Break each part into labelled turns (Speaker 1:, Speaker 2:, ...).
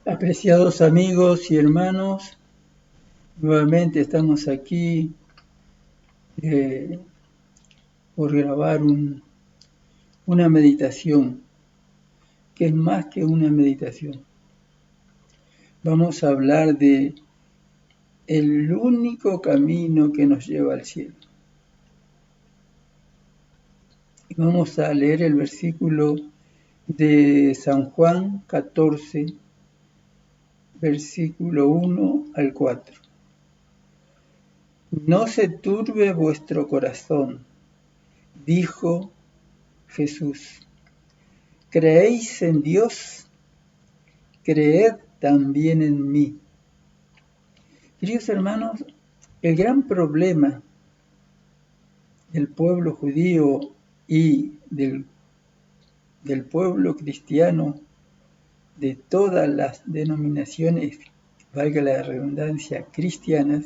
Speaker 1: Apreciados amigos y hermanos, nuevamente estamos aquí eh, por grabar una meditación, que es más que una meditación. Vamos a hablar de el único camino que nos lleva al cielo. Y vamos a leer el versículo de San Juan 14, versículo 1 al 4. No se turbe vuestro corazón, dijo Jesús. ¿Creéis en Dios? Creed también en mí. Queridos hermanos, el gran problema del pueblo judío y del pueblo cristiano, de todas las denominaciones, valga la redundancia, cristianas,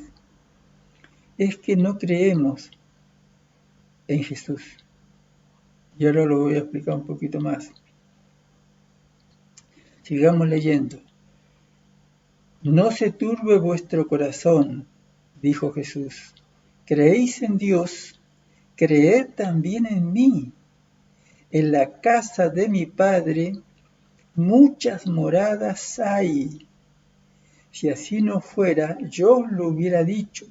Speaker 1: es que no creemos en Jesús. Y ahora lo voy a explicar un poquito más. Sigamos leyendo. No se turbe vuestro corazón, dijo Jesús. ¿Creéis en Dios? Creed también en mí. En la casa de mi Padre muchas moradas hay. Si así no fuera, yo os lo hubiera dicho.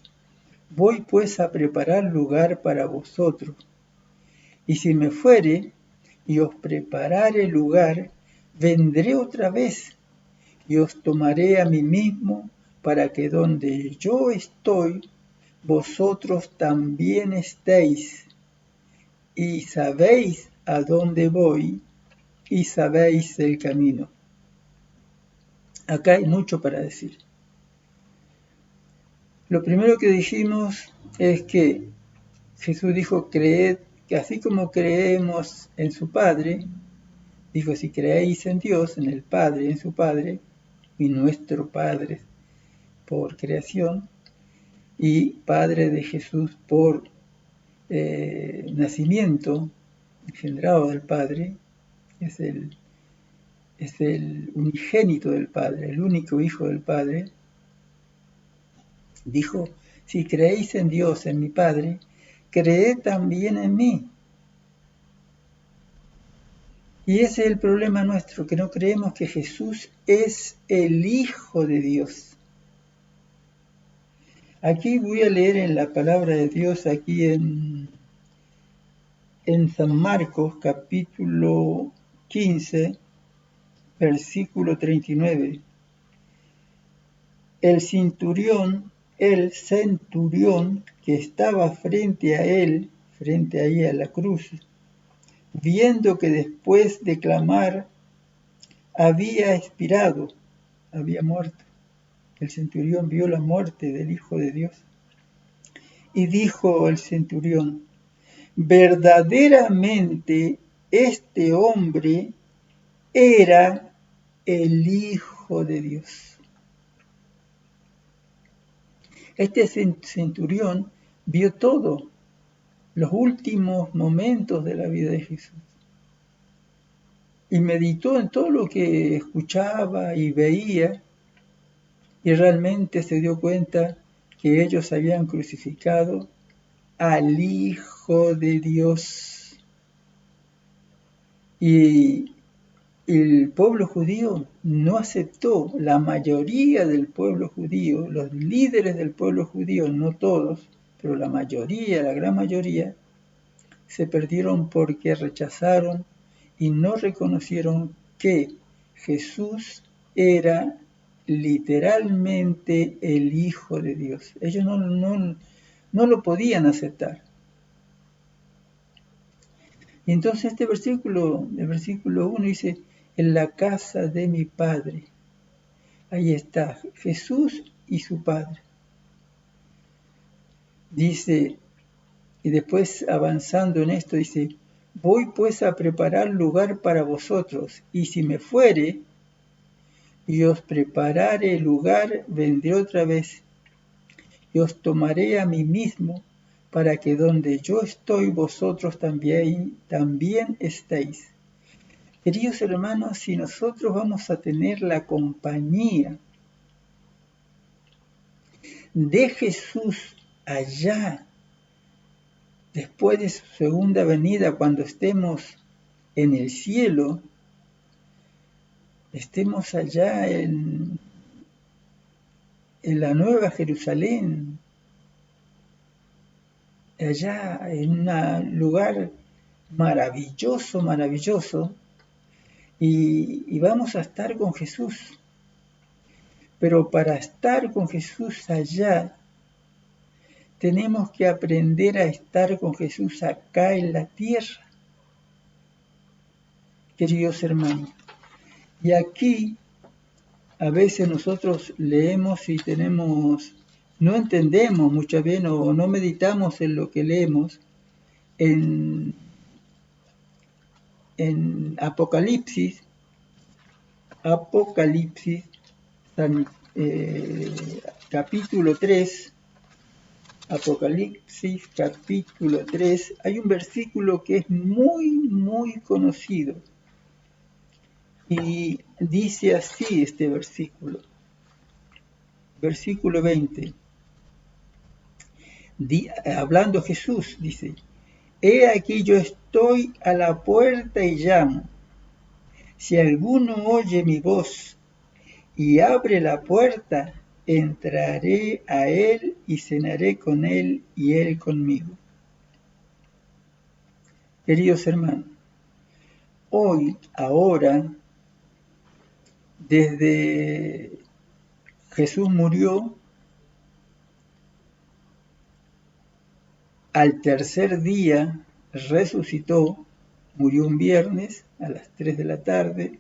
Speaker 1: Voy pues a preparar lugar para vosotros. Y si me fuere y os preparare lugar, vendré otra vez y os tomaré a mí mismo, para que donde yo estoy, vosotros también estéis. Y sabéis a dónde voy, y sabéis el camino. Acá hay mucho para decir. Lo primero que dijimos es que Jesús dijo, creed, que así como creemos en su Padre, dijo, si creéis en Dios, en el Padre, en su Padre, y nuestro Padre por creación, y Padre de Jesús por nacimiento, engendrado del Padre, es el unigénito del Padre, el único Hijo del Padre, dijo, si creéis en Dios, en mi Padre, creed también en mí. Y ese es el problema nuestro, que no creemos que Jesús es el Hijo de Dios. Aquí voy a leer en la palabra de Dios, aquí en San Marcos, capítulo 15, versículo 39. El centurión que estaba frente ahí a la cruz, viendo que después de clamar había expirado, había muerto. El centurión vio la muerte del Hijo de Dios. Y dijo el centurión, verdaderamente este hombre era el Hijo de Dios. Este centurión vio todo, los últimos momentos de la vida de Jesús. Y meditó en todo lo que escuchaba y veía, y realmente se dio cuenta que ellos habían crucificado al Hijo de Dios. Y el pueblo judío no aceptó, la mayoría del pueblo judío, los líderes del pueblo judío, no todos, pero la mayoría, la gran mayoría, se perdieron porque rechazaron y no reconocieron que Jesús era literalmente el Hijo de Dios. Ellos no lo podían aceptar. Y entonces el versículo 1 dice, en la casa de mi Padre. Ahí está, Jesús y su Padre. Dice, y después avanzando en esto, dice, voy pues a preparar lugar para vosotros, y si me fuere, y os preparare lugar, vendré otra vez, y os tomaré a mí mismo, para que donde yo estoy, vosotros también estéis. Queridos hermanos, si nosotros vamos a tener la compañía de Jesús allá, después de su segunda venida, cuando estemos en el cielo, estemos allá en la Nueva Jerusalén, allá en un lugar maravilloso, maravilloso, y vamos a estar con Jesús. Pero para estar con Jesús allá, tenemos que aprender a estar con Jesús acá en la tierra, queridos hermanos. Y aquí, a veces nosotros leemos y no entendemos muchas veces o no meditamos en lo que leemos en Apocalipsis, capítulo 3, Apocalipsis capítulo 3, hay un versículo que es muy, muy conocido. Y dice así este versículo, versículo 20, hablando Jesús, dice: He aquí yo estoy a la puerta y llamo. Si alguno oye mi voz y abre la puerta, entraré a él y cenaré con él y él conmigo. Queridos hermanos, hoy, ahora, desde Jesús murió, al tercer día resucitó, murió un viernes a las 3 de la tarde,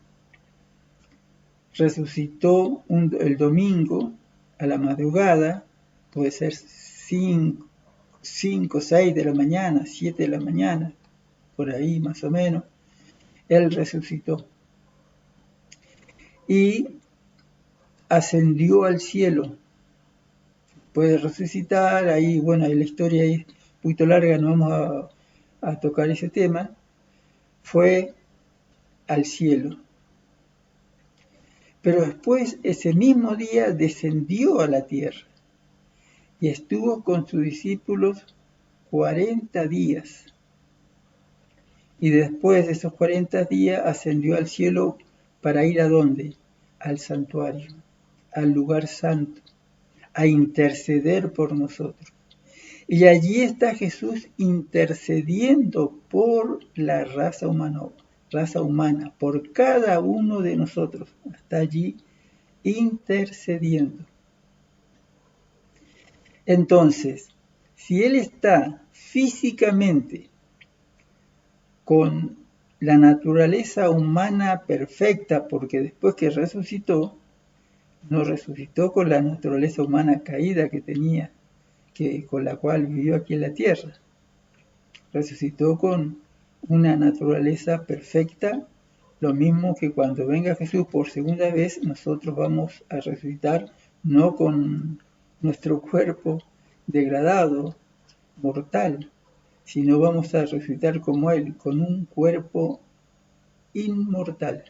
Speaker 1: resucitó el domingo a la madrugada, puede ser 5, 6 de la mañana, 7 de la mañana, por ahí más o menos, él resucitó. Y ascendió al cielo. Puede resucitar, ahí, bueno, la historia es un poquito larga, no vamos a tocar ese tema. Fue al cielo. Pero después, ese mismo día, descendió a la tierra y estuvo con sus discípulos 40 días. Y después de esos 40 días ascendió al cielo para ir ¿a dónde? Al santuario, al lugar santo, a interceder por nosotros. Y allí está Jesús intercediendo por la raza humana, por cada uno de nosotros. Está allí intercediendo. Entonces, si Él está físicamente con la naturaleza humana perfecta, porque después que resucitó, no resucitó con la naturaleza humana caída que tenía, con la cual vivió aquí en la tierra. Resucitó con una naturaleza perfecta, lo mismo que cuando venga Jesús por segunda vez, nosotros vamos a resucitar no con nuestro cuerpo degradado, mortal, sino vamos a resucitar como Él, con un cuerpo inmortal.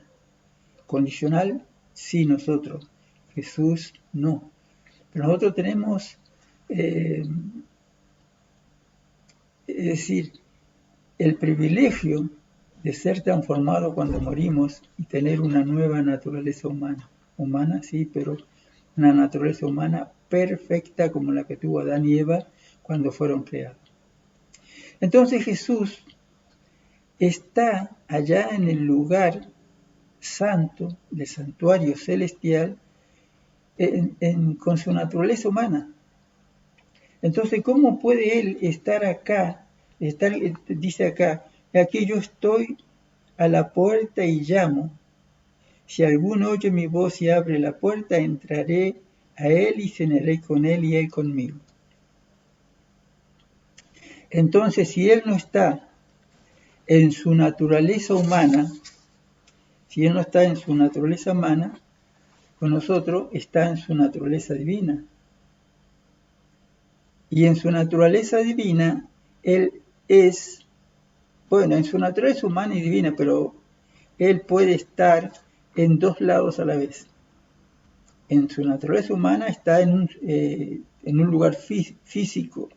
Speaker 1: Condicional, sí, nosotros. Jesús no. Pero nosotros tenemos, es decir, el privilegio de ser transformados cuando morimos y tener una nueva naturaleza humana. Humana, sí, pero una naturaleza humana perfecta como la que tuvo Adán y Eva cuando fueron creados. Entonces Jesús está allá en el lugar santo, del santuario celestial, con su naturaleza humana. Entonces, ¿cómo puede Él estar acá? Dice acá, aquí yo estoy a la puerta y llamo. Si alguno oye mi voz y abre la puerta, entraré a Él y cenaré con Él y Él conmigo. Entonces, si Él no está en su naturaleza humana, con nosotros está en su naturaleza divina. Y en su naturaleza divina, Él es, bueno, en su naturaleza humana y divina, pero Él puede estar en dos lados a la vez. En su naturaleza humana está en un lugar físico,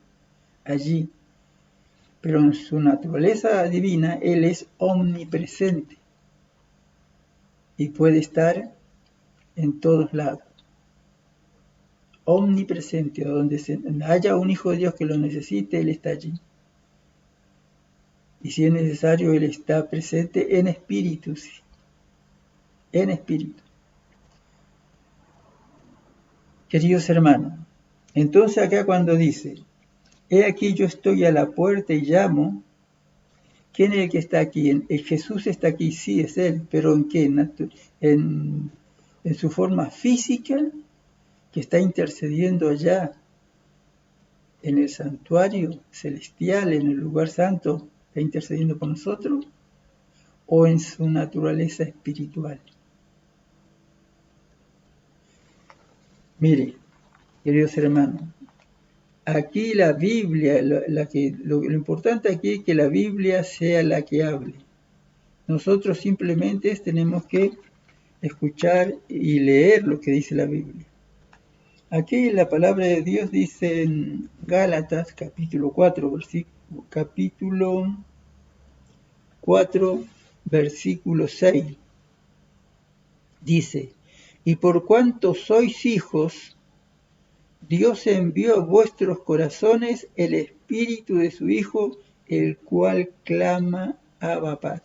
Speaker 1: allí, pero en su naturaleza divina Él es omnipresente y puede estar en todos lados. Omnipresente, donde haya un Hijo de Dios que lo necesite, Él está allí. Y si es necesario, Él está presente en espíritu, sí, en espíritu. Queridos hermanos, entonces acá cuando dice, he aquí yo estoy a la puerta y llamo, ¿quién es el que está aquí? El Jesús está aquí, sí, es Él, pero ¿en qué? En su forma física, que está intercediendo allá en el santuario celestial, en el lugar santo, está intercediendo por nosotros, o en su naturaleza espiritual. Mire, queridos hermanos, aquí la Biblia, lo importante aquí es que la Biblia sea la que hable. Nosotros simplemente tenemos que escuchar y leer lo que dice la Biblia. Aquí la palabra de Dios dice en Gálatas capítulo 4, versículo 6. Dice, y por cuanto sois hijos, Dios envió a vuestros corazones el espíritu de su Hijo, el cual clama, Abba Padre.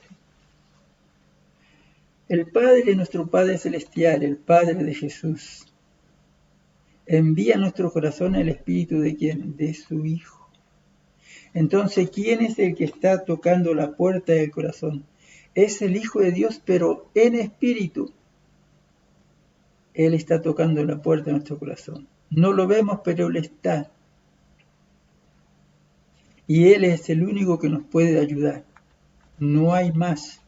Speaker 1: El Padre, nuestro Padre Celestial, el Padre de Jesús, envía a nuestro corazón el espíritu de ¿quién? De su Hijo. Entonces, ¿quién es el que está tocando la puerta del corazón? Es el Hijo de Dios, pero en espíritu. Él está tocando la puerta de nuestro corazón. No lo vemos, pero Él está. Y Él es el único que nos puede ayudar. No hay más.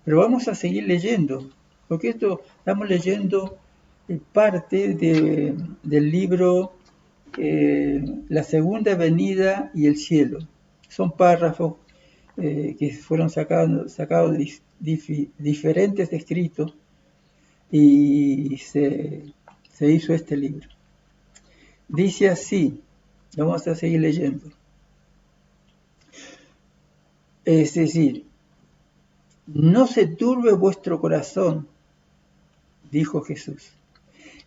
Speaker 1: Pero vamos a seguir leyendo, porque esto estamos leyendo parte del libro La Segunda Venida y el Cielo. Son párrafos que fueron sacados de diferentes escritos y se hizo este libro. Dice así, vamos a seguir leyendo. Es decir, no se turbe vuestro corazón, dijo Jesús.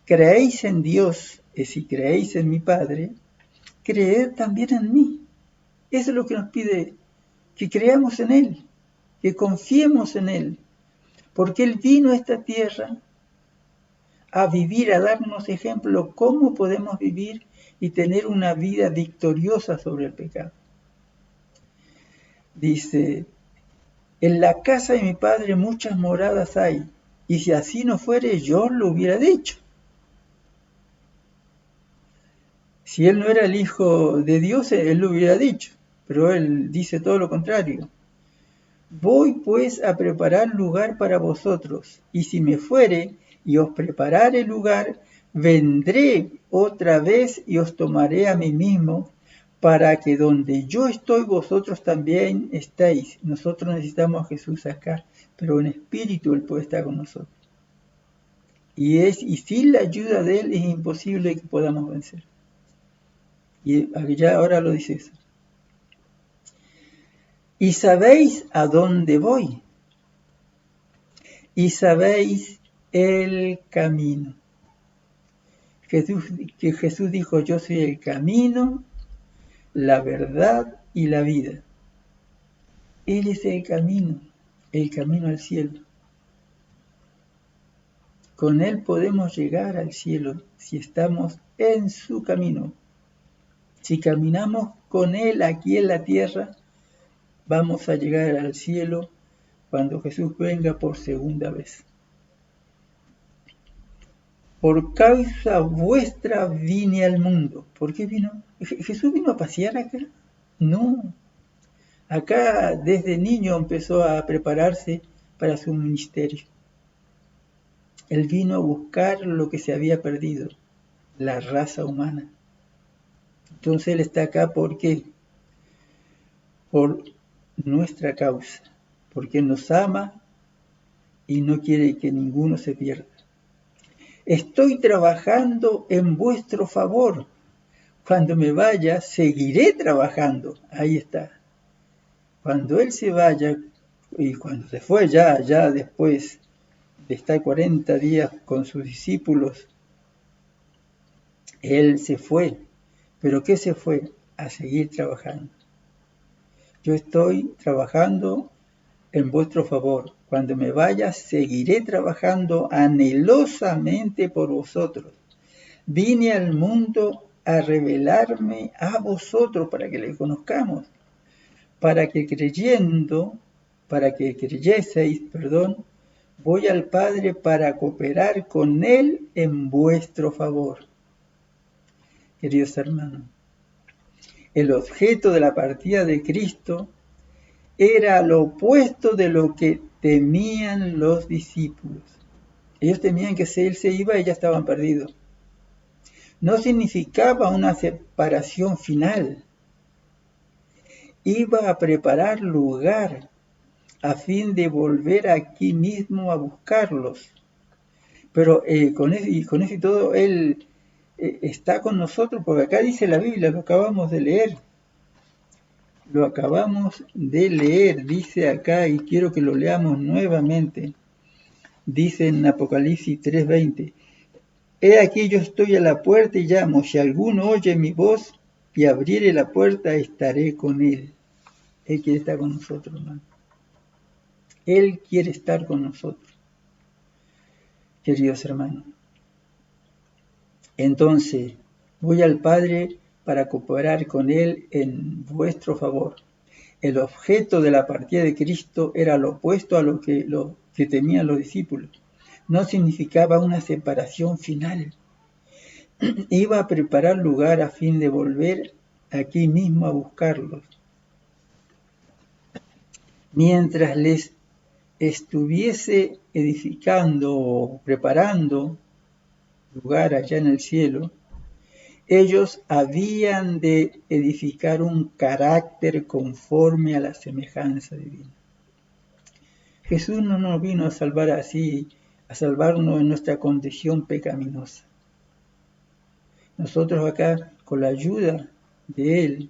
Speaker 1: Creéis en Dios, y si creéis en mi Padre, creed también en mí. Eso es lo que nos pide, que creamos en Él, que confiemos en Él, porque Él vino a esta tierra a vivir, a darnos ejemplo cómo podemos vivir y tener una vida victoriosa sobre el pecado. Dice, en la casa de mi Padre muchas moradas hay, y si así no fuere, yo lo hubiera dicho. Si Él no era el Hijo de Dios, Él lo hubiera dicho, pero Él dice todo lo contrario. Voy pues a preparar lugar para vosotros, y si me fuere y os preparare lugar, vendré otra vez y os tomaré a mí mismo, para que donde yo estoy, vosotros también estéis. Nosotros necesitamos a Jesús acá, pero en espíritu Él puede estar con nosotros. Y sin la ayuda de Él es imposible que podamos vencer. Y ya ahora lo dice eso. Y sabéis a dónde voy. Y sabéis el camino. Jesús dijo, yo soy el camino, la verdad y la vida. Él es el camino al cielo. Con Él podemos llegar al cielo si estamos en su camino. Si caminamos con Él aquí en la tierra, vamos a llegar al cielo cuando Jesús venga por segunda vez. Por causa vuestra vine al mundo. ¿Por qué vino? ¿Jesús vino a pasear acá? No. Acá desde niño empezó a prepararse para su ministerio. Él vino a buscar lo que se había perdido, la raza humana. Entonces Él está acá, ¿por qué? Por nuestra causa, porque nos ama y no quiere que ninguno se pierda. Estoy trabajando en vuestro favor. Cuando me vaya, seguiré trabajando. Ahí está. Cuando Él se vaya, y cuando se fue ya después de estar 40 días con sus discípulos, Él se fue. ¿Pero qué se fue? A seguir trabajando. Yo estoy trabajando en vuestro favor. Cuando me vaya, seguiré trabajando anhelosamente por vosotros. Vine al mundo a revelarme a vosotros para que le conozcamos, para que creyeseis, voy al Padre para cooperar con Él en vuestro favor. Queridos hermanos, el objeto de la partida de Cristo era lo opuesto de lo que temían los discípulos. Ellos temían que si Él se iba, ya estaban perdidos. No significaba una separación final. Iba a preparar lugar a fin de volver aquí mismo a buscarlos. Pero con eso y todo, Él está con nosotros, porque acá dice la Biblia, lo acabamos de leer. Dice acá, y quiero que lo leamos nuevamente. Dice en Apocalipsis 3:20, He aquí yo estoy a la puerta y llamo, si alguno oye mi voz y abriere la puerta, estaré con él. Él quiere estar con nosotros, hermano. Él quiere estar con nosotros, queridos hermanos. Entonces, voy al Padre para cooperar con Él en vuestro favor. El objeto de la partida de Cristo era lo opuesto a lo que temían los discípulos. No significaba una separación final. Iba a preparar lugar a fin de volver aquí mismo a buscarlos. Mientras les estuviese edificando o preparando lugar allá en el cielo, ellos habían de edificar un carácter conforme a la semejanza divina. Jesús no nos vino a salvar así, a salvarnos en nuestra condición pecaminosa. Nosotros acá, con la ayuda de Él,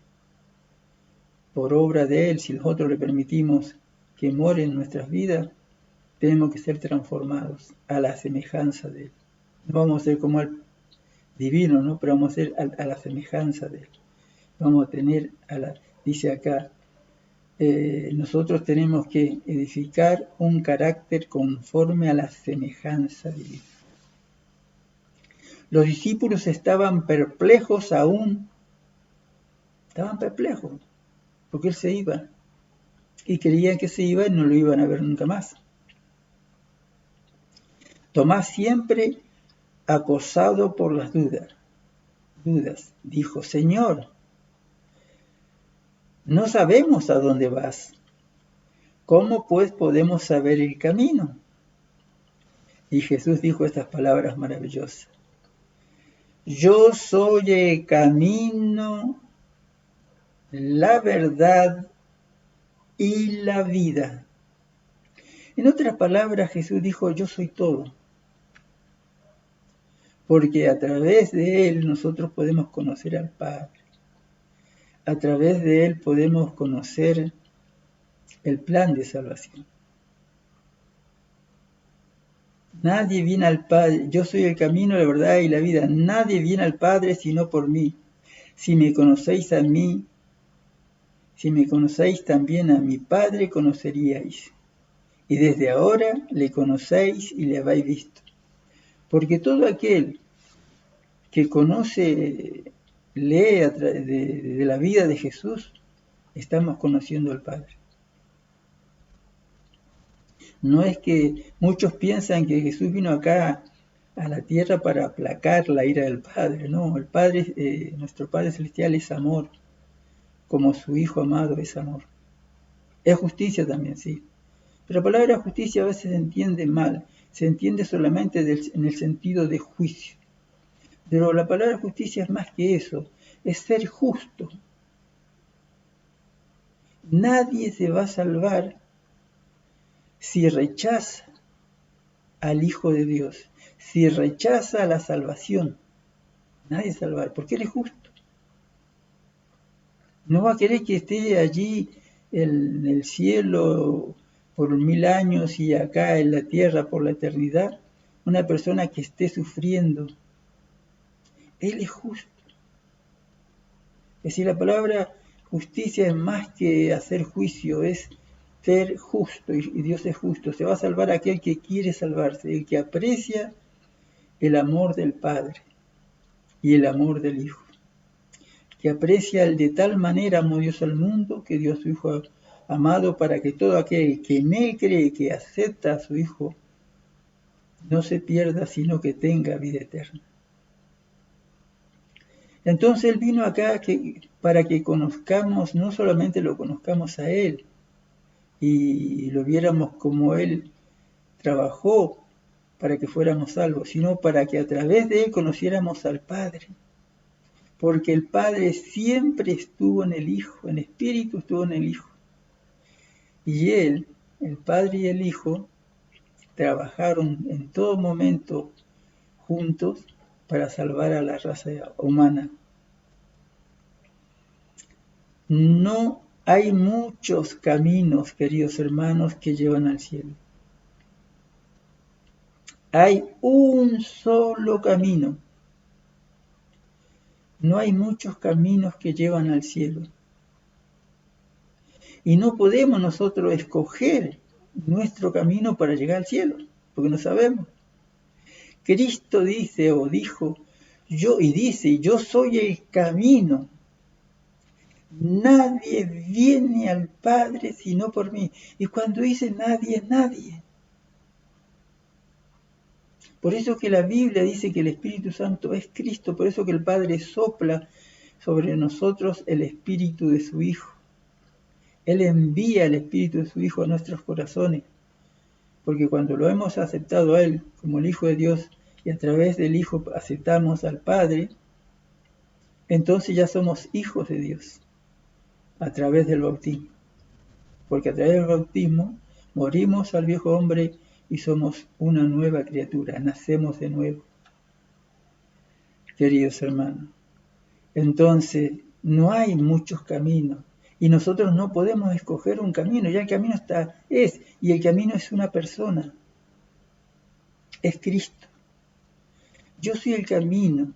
Speaker 1: por obra de Él, si nosotros le permitimos que more en nuestras vidas, tenemos que ser transformados a la semejanza de Él. No vamos a ser como el divino, ¿no? Pero vamos a ser a la semejanza de Él. Vamos a tener, dice acá, nosotros tenemos que edificar un carácter conforme a la semejanza divina. Los discípulos estaban perplejos aún, porque Él se iba, y creían que se iba y no lo iban a ver nunca más. Tomás, siempre acosado por las dudas, dijo, Señor, no sabemos a dónde vas. ¿Cómo pues podemos saber el camino? Y Jesús dijo estas palabras maravillosas. Yo soy el camino, la verdad y la vida. En otras palabras, Jesús dijo, yo soy todo. Porque a través de Él nosotros podemos conocer al Padre. A través de Él podemos conocer el plan de salvación. Nadie viene al Padre, yo soy el camino, la verdad y la vida. Nadie viene al Padre sino por mí. Si me conocéis a mí, si me conocéis también a mi Padre, conoceríais. Y desde ahora le conocéis y le habéis visto. Porque todo aquel que conoce, lee a través de la vida de Jesús, estamos conociendo al Padre. No es que muchos piensan que Jesús vino acá a la tierra para aplacar la ira del Padre. No, el Padre, nuestro Padre Celestial es amor, como su Hijo amado es amor. Es justicia también, sí. Pero la palabra justicia a veces se entiende mal, se entiende solamente en el sentido de juicio. Pero la palabra justicia es más que eso, es ser justo. Nadie se va a salvar si rechaza al Hijo de Dios, si rechaza la salvación, nadie salvará, porque Él es justo. No va a querer que esté allí en el cielo por 1000 años y acá en la tierra por la eternidad una persona que esté sufriendo. Él es justo. Es decir, la palabra justicia es más que hacer juicio, es ser justo, y Dios es justo. Se va a salvar aquel que quiere salvarse, el que aprecia el amor del Padre y el amor del Hijo, que aprecia el de tal manera amó Dios al mundo, que dio a su Hijo amado para que todo aquel que en Él cree, que acepta a su Hijo, no se pierda, sino que tenga vida eterna. Entonces Él vino acá para que conozcamos, no solamente lo conozcamos a Él, y lo viéramos como Él trabajó para que fuéramos salvos, sino para que a través de Él conociéramos al Padre. Porque el Padre siempre estuvo en el Hijo, en espíritu estuvo en el Hijo. Y Él, el Padre y el Hijo, trabajaron en todo momento juntos para salvar a la raza humana. No hay muchos caminos, queridos hermanos, que llevan al cielo. Hay un solo camino. No hay muchos caminos que llevan al cielo. Y no podemos nosotros escoger nuestro camino para llegar al cielo, porque no sabemos. Cristo dice o dijo, yo soy el camino. Nadie viene al Padre sino por mí. Y cuando dice nadie, es nadie. Por eso que la Biblia dice que el Espíritu Santo es Cristo, por eso que el Padre sopla sobre nosotros el Espíritu de su Hijo. Él envía el Espíritu de su Hijo a nuestros corazones, porque cuando lo hemos aceptado a Él como el Hijo de Dios y a través del Hijo aceptamos al Padre, entonces ya somos hijos de Dios a través del bautismo. Porque a través del bautismo morimos al viejo hombre y somos una nueva criatura, nacemos de nuevo. Queridos hermanos, entonces no hay muchos caminos y nosotros no podemos escoger un camino, ya el camino y el camino es una persona, es Cristo. Yo soy el camino,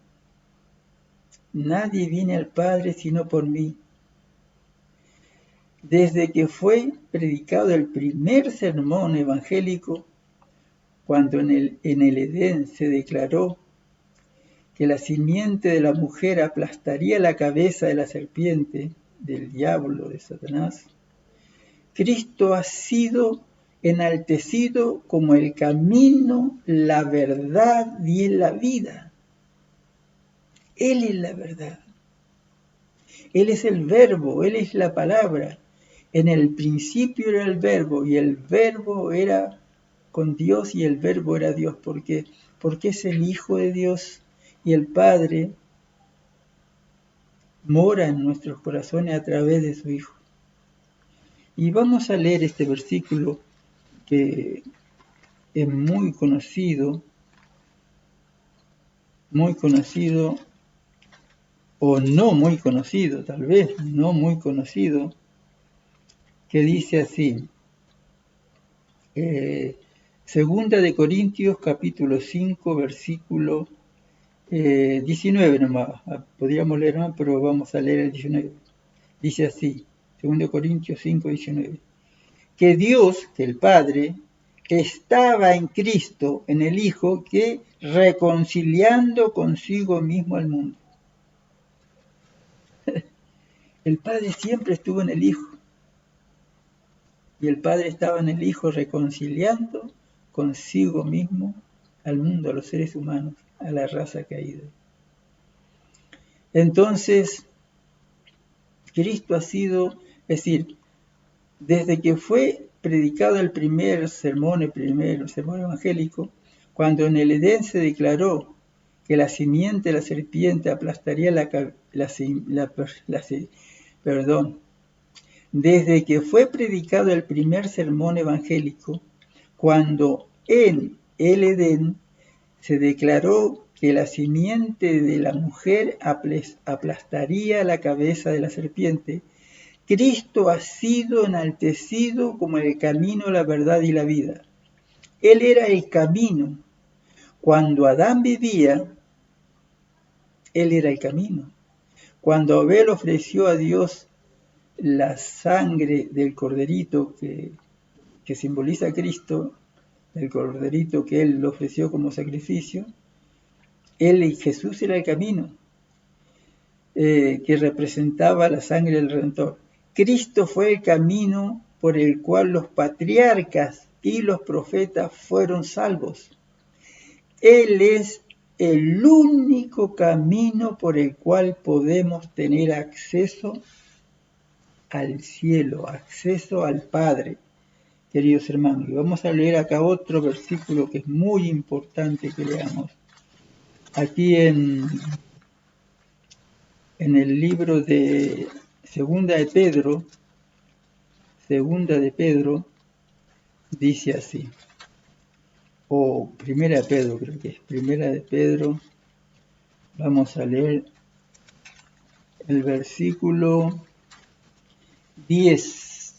Speaker 1: nadie viene al Padre sino por mí. Desde que fue predicado el primer sermón evangélico, cuando en el Edén se declaró que la simiente de la mujer aplastaría la cabeza de la serpiente, del diablo, de Satanás, Cristo ha sido enaltecido como el camino, la verdad y la vida. Él es la verdad. Él es el verbo, Él es la palabra. En el principio era el verbo y el verbo era con Dios y el verbo era Dios. ¿Por qué? Porque es el Hijo de Dios y el Padre mora en nuestros corazones a través de su Hijo. Y vamos a leer este versículo que es muy conocido o no muy conocido, tal vez no muy conocido, que dice así, Segunda de Corintios capítulo 5 versículo 19 nomás, podríamos leer más, pero vamos a leer el 19. Dice así, 2 Corintios 5, 19. Que Dios, que el Padre, estaba en Cristo, en el Hijo, que reconciliando consigo mismo al mundo. El Padre siempre estuvo en el Hijo. Y el Padre estaba en el Hijo reconciliando consigo mismo al mundo, a los seres humanos, a la raza caída. Entonces, Cristo ha sido, es decir, desde que fue predicado el primer sermón evangélico, cuando en el Edén se declaró que la simiente de la serpiente aplastaría desde que fue predicado el primer sermón evangélico, cuando en el Edén, se declaró que la simiente de la mujer aplastaría la cabeza de la serpiente. Cristo ha sido enaltecido como el camino, la verdad y la vida. Él era el camino. Cuando Adán vivía, él era el camino. Cuando Abel ofreció a Dios la sangre del corderito que simboliza a Cristo, el corderito que él ofreció como sacrificio, él y Jesús era el camino que representaba la sangre del Redentor. Cristo fue el camino por el cual los patriarcas y los profetas fueron salvos. Él es el único camino por el cual podemos tener acceso al cielo, acceso al Padre, queridos hermanos. Y vamos a leer acá otro versículo que es muy importante que leamos. Aquí en el libro de Segunda de Pedro, dice así, o Primera de Pedro, creo que es Primera de Pedro, vamos a leer el versículo 10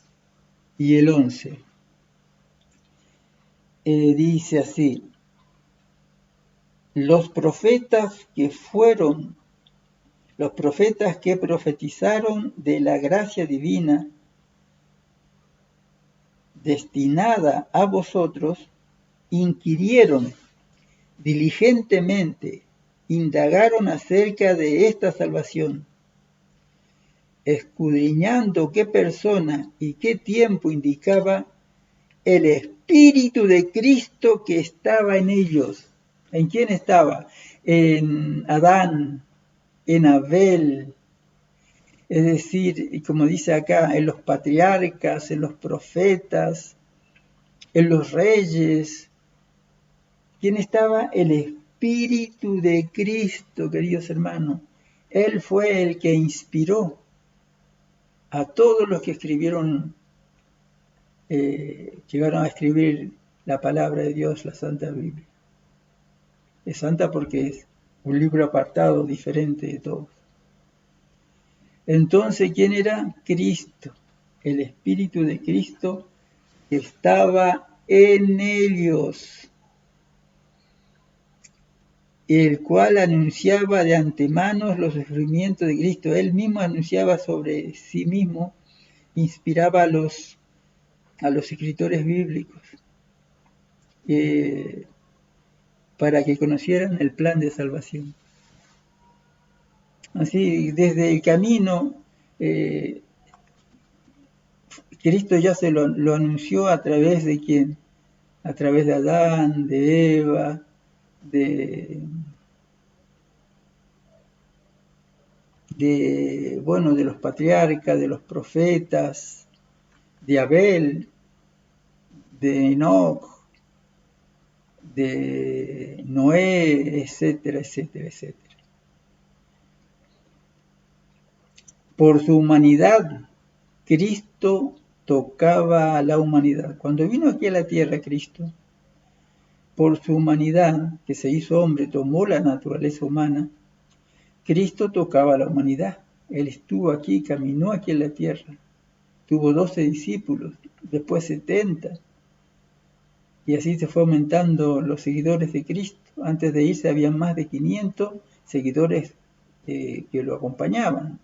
Speaker 1: y el 11. Dice así: los profetas que profetizaron de la gracia divina destinada a vosotros, inquirieron diligentemente, indagaron acerca de esta salvación, escudriñando qué persona y qué tiempo indicaba el Espíritu de Cristo que estaba en ellos. ¿En quién estaba? En Adán, en Abel, es decir, como dice acá, en los patriarcas, en los profetas, en los reyes. ¿Quién estaba? El Espíritu de Cristo, queridos hermanos. Él fue el que inspiró a todos los que escribieron, llegaron a escribir la palabra de Dios, la Santa Biblia. Es santa porque es un libro apartado, diferente de todos. Entonces, ¿quién era? Cristo, el Espíritu de Cristo que estaba en ellos, el cual anunciaba de antemano los sufrimientos de Cristo. Él mismo anunciaba sobre sí mismo, inspiraba a los escritores bíblicos para que conocieran el plan de salvación. Así, desde el camino, Cristo ya se lo anunció a través de quién, a través de Adán, de Eva, de los patriarcas, de los profetas, de Abel, de Enoch, de Noé, etcétera, etcétera, etcétera. Por su humanidad, Cristo tocaba a la humanidad. Cuando vino aquí a la tierra Cristo, por su humanidad, que se hizo hombre, tomó la naturaleza humana, Cristo tocaba a la humanidad. Él estuvo aquí, caminó aquí en la tierra. Tuvo 12 discípulos, después 70. Y así se fue aumentando los seguidores de Cristo. Antes de irse había más de 500 seguidores que lo acompañaban.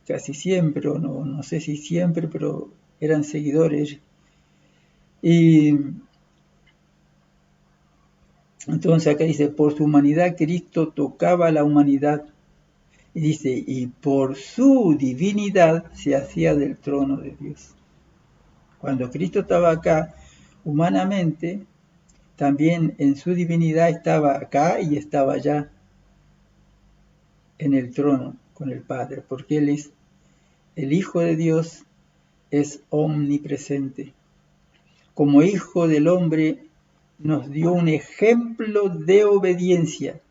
Speaker 1: Casi siempre, o no sé si siempre, pero eran seguidores. Y entonces acá dice, por su humanidad Cristo tocaba a la humanidad. Y dice, y por su divinidad se hacía del trono de Dios. Cuando Cristo estaba acá humanamente, también en su divinidad estaba acá y estaba allá en el trono con el Padre, porque Él es el Hijo de Dios, es omnipresente. Como Hijo del Hombre nos dio un ejemplo de obediencia.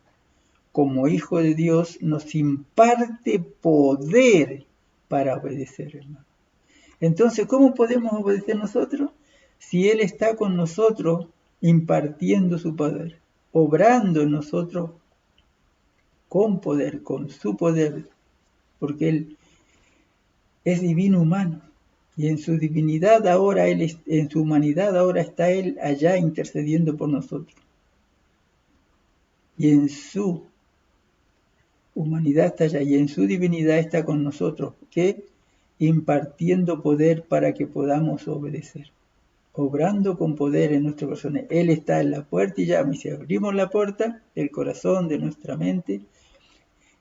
Speaker 1: Como Hijo de Dios nos imparte poder para obedecer, hermano. Entonces, ¿cómo podemos obedecer nosotros? Si Él está con nosotros, impartiendo su poder, obrando en nosotros con poder, con su poder, porque Él es divino humano. Y en su divinidad ahora en su humanidad ahora está Él allá intercediendo por nosotros. Y en su humanidad está allá y en su divinidad está con nosotros, que impartiendo poder para que podamos obedecer. Obrando con poder en nuestro corazón. Él está en la puerta y llama. Y si abrimos la puerta, el corazón de nuestra mente,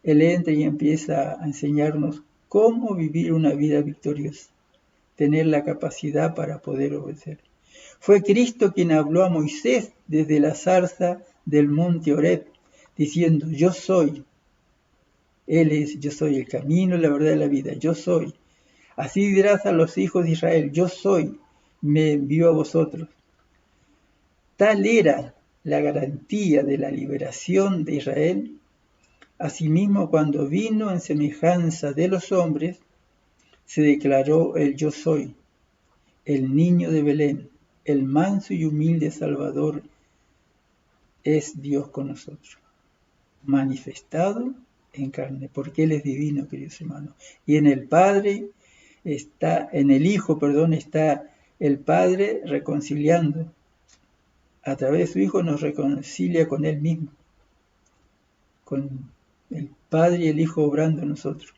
Speaker 1: Él entra y empieza a enseñarnos cómo vivir una vida victoriosa. Tener la capacidad para poder obedecer. Fue Cristo quien habló a Moisés desde la zarza del monte Horeb, diciendo, yo soy. Él es, yo soy el camino, la verdad y la vida, yo soy. Así dirás a los hijos de Israel, yo soy, me envío a vosotros. Tal era la garantía de la liberación de Israel. Asimismo, cuando vino en semejanza de los hombres, se declaró el yo soy, el niño de Belén, el manso y humilde Salvador, es Dios con nosotros, manifestado en carne, porque Él es divino, queridos hermanos. Y en el Padre está, en el Hijo, perdón, está el Padre reconciliando. A través de su Hijo nos reconcilia con Él mismo, con el Padre y el Hijo obrando en nosotros.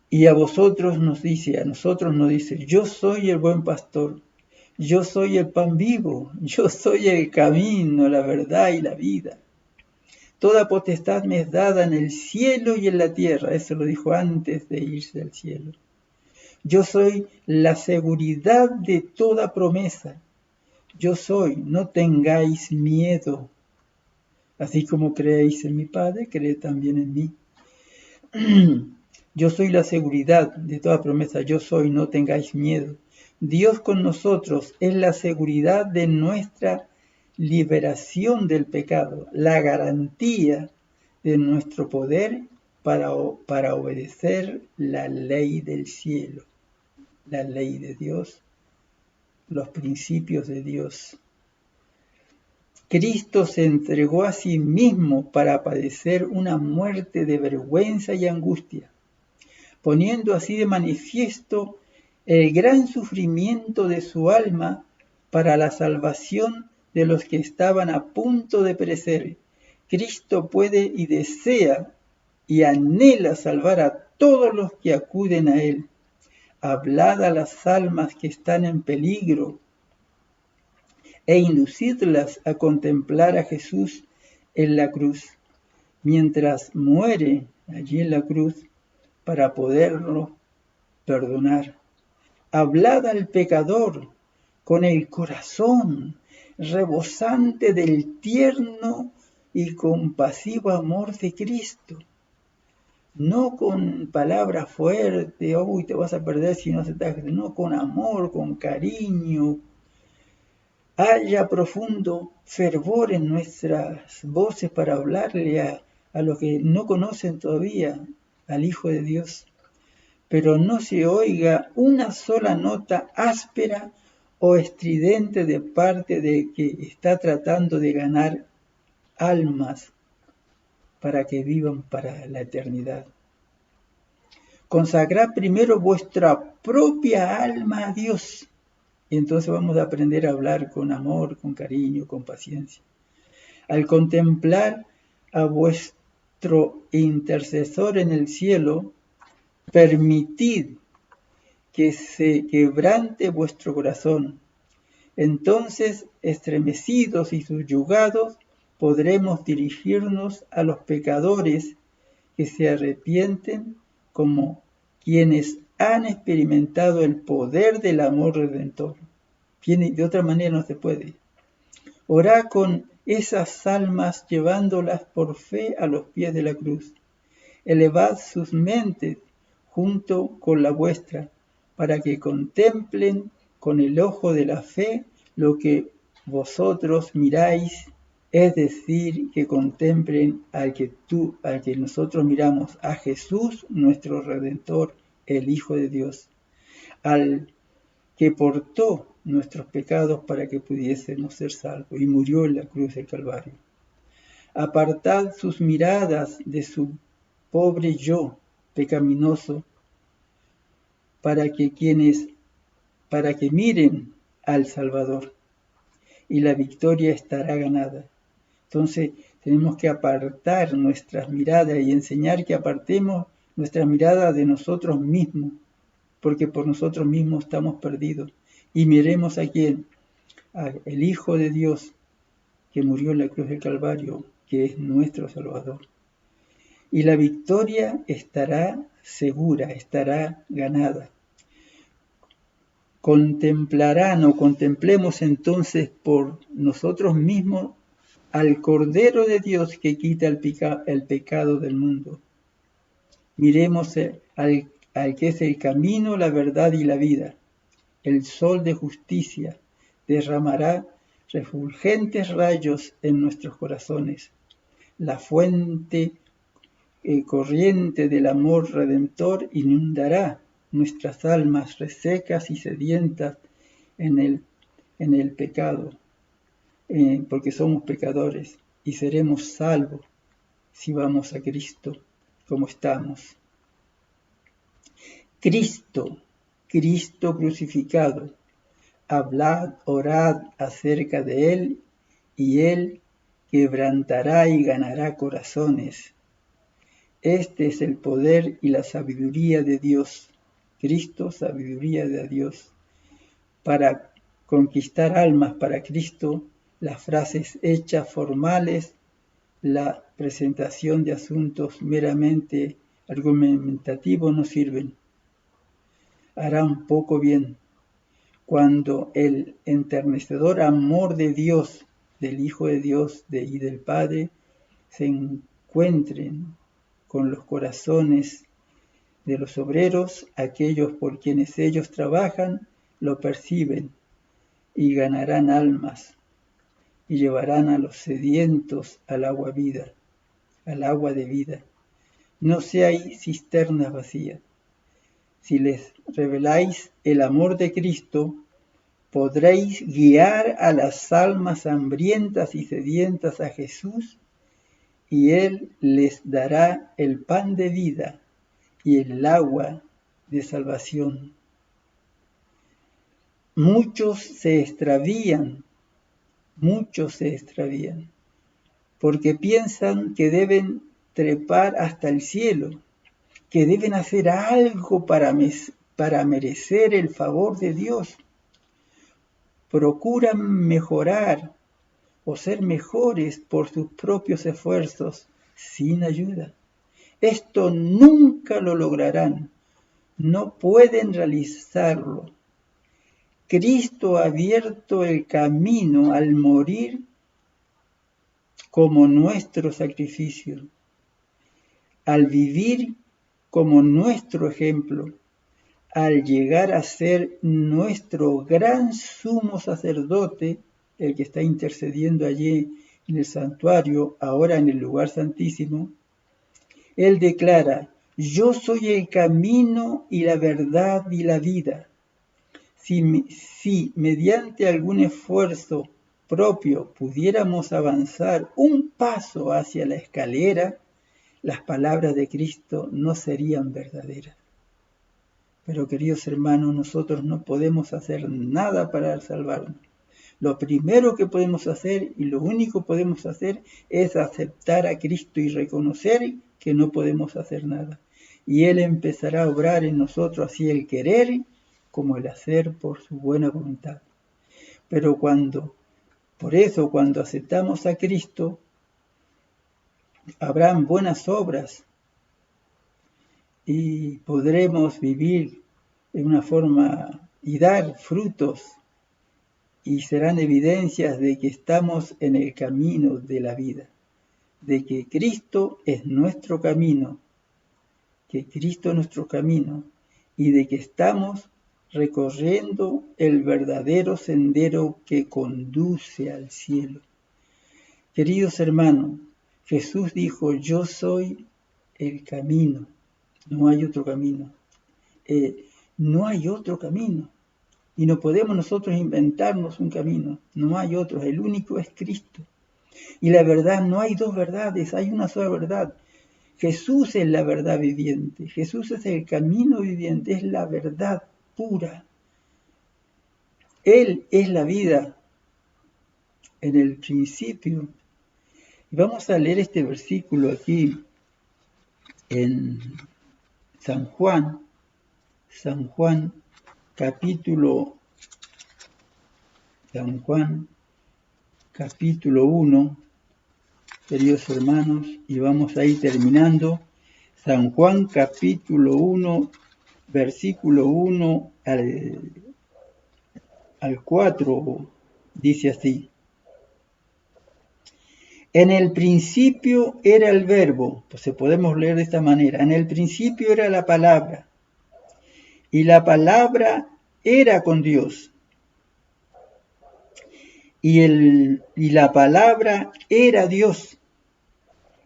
Speaker 1: Y a vosotros nos dice, a nosotros nos dice, yo soy el buen pastor, yo soy el pan vivo, yo soy el camino, la verdad y la vida. Toda potestad me es dada en el cielo y en la tierra. Eso lo dijo antes de irse al cielo. Yo soy la seguridad de toda promesa. Yo soy, no tengáis miedo. Así como creéis en mi Padre, creed también en mí. Yo soy la seguridad de toda promesa. Yo soy, no tengáis miedo. Dios con nosotros es la seguridad de nuestra liberación del pecado, la garantía de nuestro poder para obedecer la ley del cielo, la ley de Dios, los principios de Dios. Cristo se entregó a sí mismo para padecer una muerte de vergüenza y angustia, poniendo así de manifiesto el gran sufrimiento de su alma para la salvación de los que estaban a punto de perecer. Cristo puede y desea y anhela salvar a todos los que acuden a Él. Hablad a las almas que están en peligro e inducidlas a contemplar a Jesús en la cruz, mientras muere allí en la cruz para poderlo perdonar. Hablad al pecador con el corazón rebosante del tierno y compasivo amor de Cristo. No con palabras fuertes, uy, te vas a perder si no aceptas, no, con amor, con cariño. Haya profundo fervor en nuestras voces para hablarle a los que no conocen todavía al Hijo de Dios. Pero no se oiga una sola nota áspera o estridente de parte de que está tratando de ganar almas para que vivan para la eternidad. Consagrad primero vuestra propia alma a Dios. Y entonces vamos a aprender a hablar con amor, con cariño, con paciencia. Al contemplar a vuestro intercesor en el cielo, permitid que se quebrante vuestro corazón. Entonces, estremecidos y subyugados, podremos dirigirnos a los pecadores que se arrepienten como quienes han experimentado el poder del amor redentor. De otra manera no se puede. Orad con esas almas llevándolas por fe a los pies de la cruz. Elevad sus mentes junto con la vuestra, para que contemplen con el ojo de la fe lo que vosotros miráis, es decir, que contemplen al que nosotros miramos, a Jesús nuestro Redentor, el Hijo de Dios, al que portó nuestros pecados para que pudiésemos ser salvos, y murió en la cruz del Calvario. Apartad sus miradas de su pobre yo pecaminoso, para que miren al Salvador, y la victoria estará ganada. Entonces tenemos que apartar nuestras miradas y enseñar que apartemos nuestras miradas de nosotros mismos, porque por nosotros mismos estamos perdidos. Y miremos a quién, al Hijo de Dios, que murió en la cruz del Calvario, que es nuestro Salvador. Y la victoria estará segura, estará ganada. Contemplemos entonces por nosotros mismos al Cordero de Dios que quita el pecado del mundo. Miremos al que es el camino, la verdad y la vida. El sol de justicia derramará refulgentes rayos en nuestros corazones. La fuente corriente del amor redentor inundará nuestras almas resecas y sedientas en el pecado, porque somos pecadores, y seremos salvos si vamos a Cristo como estamos. Cristo crucificado, hablad, orad acerca de Él, y Él quebrantará y ganará corazones. Este es el poder y la sabiduría de Dios. Cristo, sabiduría de Dios. Para conquistar almas para Cristo, las frases hechas formales, la presentación de asuntos meramente argumentativos no sirven. Harán poco bien. Cuando el enternecedor amor de Dios, del Hijo de Dios y del Padre, se encuentren con los corazones de los obreros, aquellos por quienes ellos trabajan, lo perciben y ganarán almas y llevarán a los sedientos al agua de vida. No seáis cisternas vacías. Si les reveláis el amor de Cristo, podréis guiar a las almas hambrientas y sedientas a Jesús, y Él les dará el pan de vida y el agua de salvación. Muchos se extravían, porque piensan que deben trepar hasta el cielo, que deben hacer algo para merecer el favor de Dios. Procuran mejorar o ser mejores por sus propios esfuerzos, sin ayuda. Esto nunca lo lograrán, no pueden realizarlo. Cristo ha abierto el camino al morir como nuestro sacrificio, al vivir como nuestro ejemplo, al llegar a ser nuestro gran sumo sacerdote, el que está intercediendo allí en el santuario, ahora en el lugar santísimo. Él declara: yo soy el camino y la verdad y la vida. Si mediante algún esfuerzo propio pudiéramos avanzar un paso hacia la escalera, las palabras de Cristo no serían verdaderas. Pero, queridos hermanos, nosotros no podemos hacer nada para salvarnos. Lo primero que podemos hacer y lo único que podemos hacer es aceptar a Cristo y reconocer que no podemos hacer nada. Y Él empezará a obrar en nosotros así el querer como el hacer por su buena voluntad. Pero por eso cuando aceptamos a Cristo, habrán buenas obras y podremos vivir en una forma y dar frutos, y serán evidencias de que estamos en el camino de la vida, de que Cristo es nuestro camino, y de que estamos recorriendo el verdadero sendero que conduce al cielo. Queridos hermanos, Jesús dijo: yo soy el camino, no hay otro camino. No hay otro camino. Y no podemos nosotros inventarnos un camino, no hay otro, el único es Cristo. Y la verdad, no hay dos verdades, hay una sola verdad. Jesús es la verdad viviente, Jesús es el camino viviente, es la verdad pura. Él es la vida en el principio. Y vamos a leer este versículo aquí en San Juan capítulo 1, queridos hermanos, y vamos a ir terminando. San Juan capítulo 1, versículo 1 al 4, dice así. En el principio era el verbo, pues podemos leer de esta manera, en el principio era la palabra, y la palabra era con Dios, y la palabra era Dios.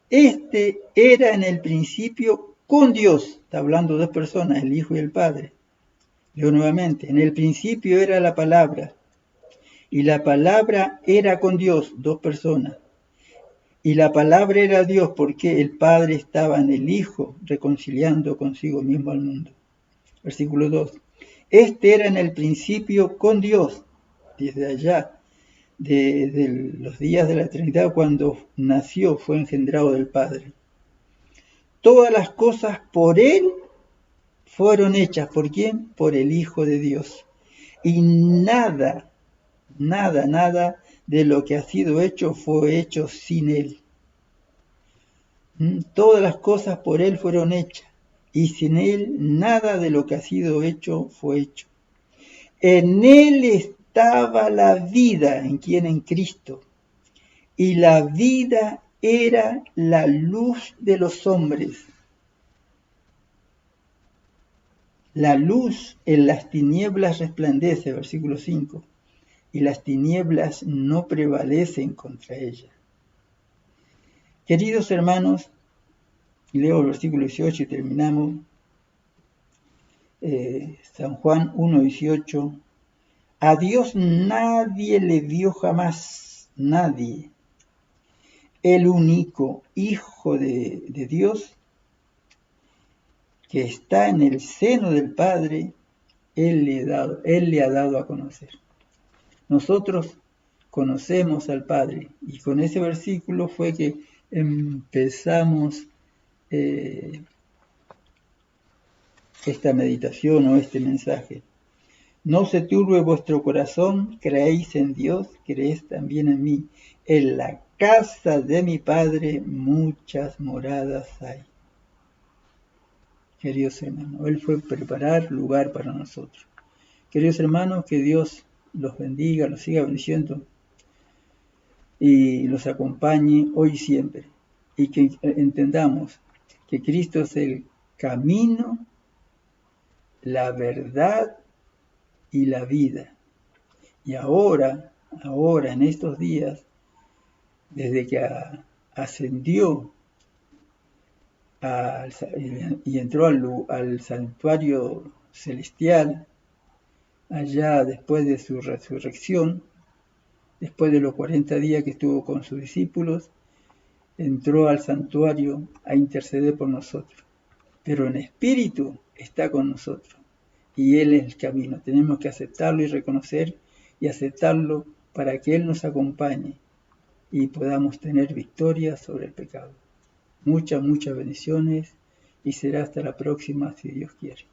Speaker 1: Este era en el principio con Dios, está hablando de dos personas, el Hijo y el Padre. Leo nuevamente, en el principio era la palabra, y la palabra era con Dios, dos personas. Y la palabra era Dios porque el Padre estaba en el Hijo, reconciliando consigo mismo al mundo. Versículo 2. Este era en el principio con Dios, desde allá, de los días de la Trinidad, cuando nació, fue engendrado del Padre. Todas las cosas por Él fueron hechas. ¿Por quién? Por el Hijo de Dios. Y nada de lo que ha sido hecho fue hecho sin Él. Todas las cosas por Él fueron hechas, y sin Él nada de lo que ha sido hecho fue hecho. En Él estaba la vida, ¿en quién? En Cristo. Y la vida era la luz de los hombres. La luz en las tinieblas resplandece, versículo 5, y las tinieblas no prevalecen contra ella. Queridos hermanos, leo el versículo 18 y terminamos. San Juan 1:18. A Dios nadie le vio jamás, nadie. El único Hijo de Dios, que está en el seno del Padre, Él le ha dado a conocer. Nosotros conocemos al Padre, y con ese versículo fue que empezamos esta meditación o este mensaje. No se turbe vuestro corazón, creéis en Dios, creéis también en mí. En la casa de mi Padre muchas moradas hay. Queridos hermanos, Él fue a preparar lugar para nosotros. Queridos hermanos, que Dios los bendiga, los siga bendiciendo y los acompañe hoy y siempre. Y que entendamos que Cristo es el camino, la verdad y la vida. Y ahora, en estos días, desde que ascendió y entró al santuario celestial, allá después de su resurrección, después de los 40 días que estuvo con sus discípulos, entró al santuario a interceder por nosotros. Pero en espíritu está con nosotros. Y Él es el camino. Tenemos que aceptarlo y reconocer y aceptarlo para que Él nos acompañe y podamos tener victoria sobre el pecado. Muchas bendiciones y será hasta la próxima si Dios quiere.